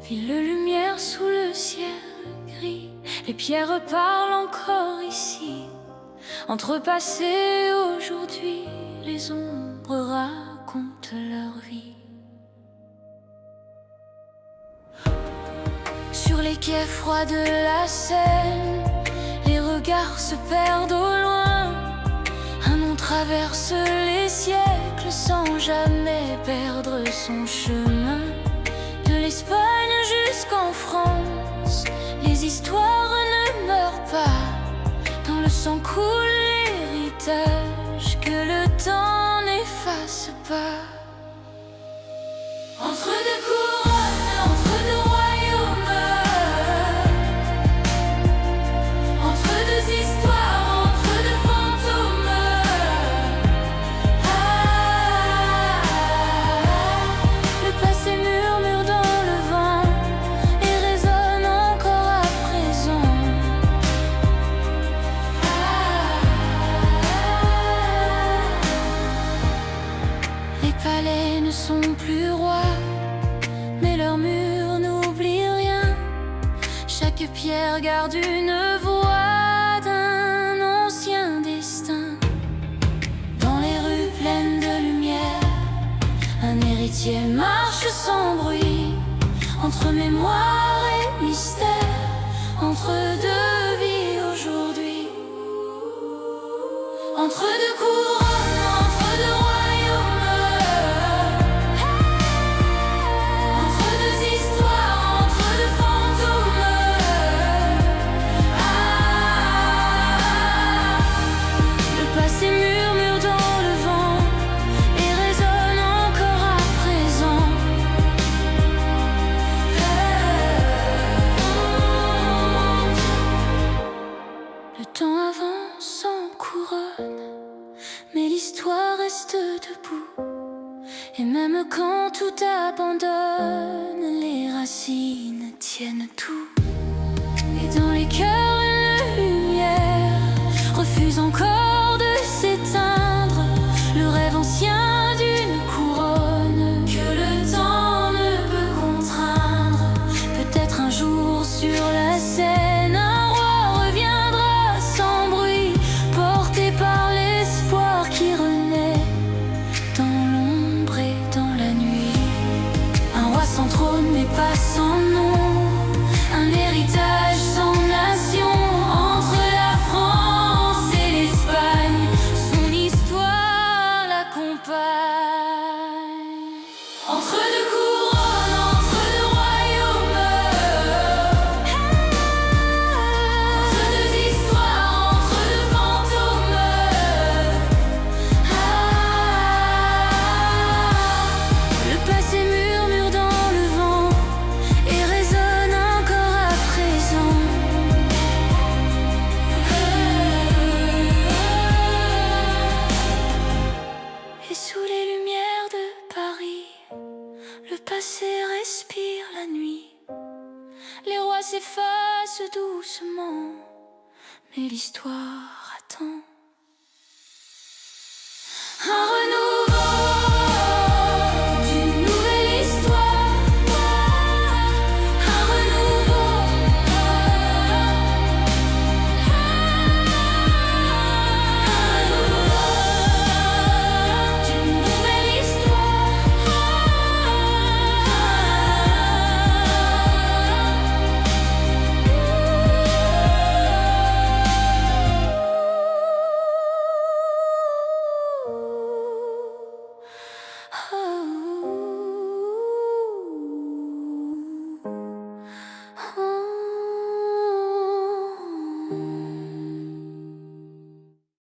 Ville de lumière sous le ciel gris, les pierres parlent encore ici. Entre passé et aujourd'hui, les ombres racontent leur vie. Sur les quais froids de la Seine, les regards se perdent au loin. Un nom traverse les siècles sans jamais perdre son chemin. De l'Espagne jusqu'en France, les histoires ne meurent pas. Dans le sang coule l'héritage que le temps n'efface pas. Entre deux couronnes, entre deux royaumes, entre deux histoires, entre deux fantômes. Le passé murmure dans le vent et résonne encore à présent. Les palais ne sont plus rois, mais leurs murs n'oublient rien. Chaque pierre garde une voix d'un ancien destin. Dans les rues pleines de lumière, un héritier marche sans bruit. Entre mémoire et mystère, entre deux vies aujourd'hui. Entre deux couronnes, entre deux royaumes, entre deux histoires, entre deux fantômes. Le passé murmure dans le vent et résonne encore à présent. Le temps avance sans couronne, mais l'histoire reste debout. Et même quand tout abandonne, les racines tiennent tout. Et dans les cœurs une lumière refuse encore de s'éteindre. Le rêve ancien d'une couronne que le temps ne peut contraindre. Peut-être un jour sur la scène un roi reviendra sans bruit, porté par l'espoir qui renaît dans l'ombre et dans la nuit. Un roi sans trône mais pas sans nom, un héritage sans nation. Entre la France et l'Espagne, son histoire l'accompagne. Entre deux couronnes, entre deux royaumes, entre deux histoires, entre deux fantômes. Le passé murmure dans le vent et résonne encore à présent. Et sous les lumières de Paris, le passé respire la nuit. Les rois s'effacent doucement, mais l'histoire attend. Un